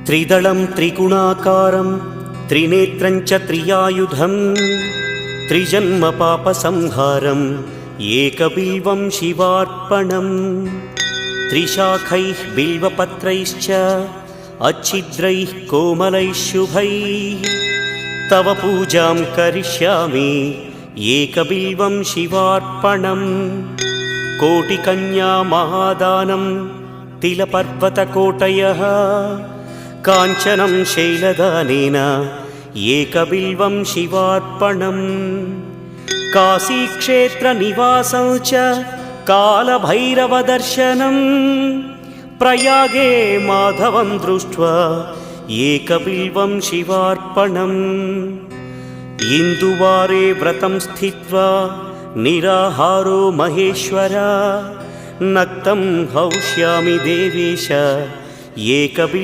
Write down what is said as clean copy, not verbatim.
त्रिदलं त्रिगुणाकारं त्रिनेत्रं च त्रियायुधं त्रिजन्म पापसंहारम् एकबिल्वं शिवार्पणम् त्रिशाखैः बिल्वपत्रैश्च अच्छिद्रैः कोमलैः शुभैः तव पूजां करिष्यामि एकबिल्वं शिवार्पणम् कोटिकन्या महादानं तिलपर्वतकोटयः काञ्चनं शैलदानेन एकबिल्वं शिवार्पणम् काशीक्षेत्रनिवासं च कालभैरवदर्शनं प्रयागे माधवं दृष्ट्वा एकबिल्वं शिवार्पणम् इन्दुवारे व्रतं स्थित्वा निराहारो महेश्वर नक्तं हौष्यामि देवेश एकबिल्वं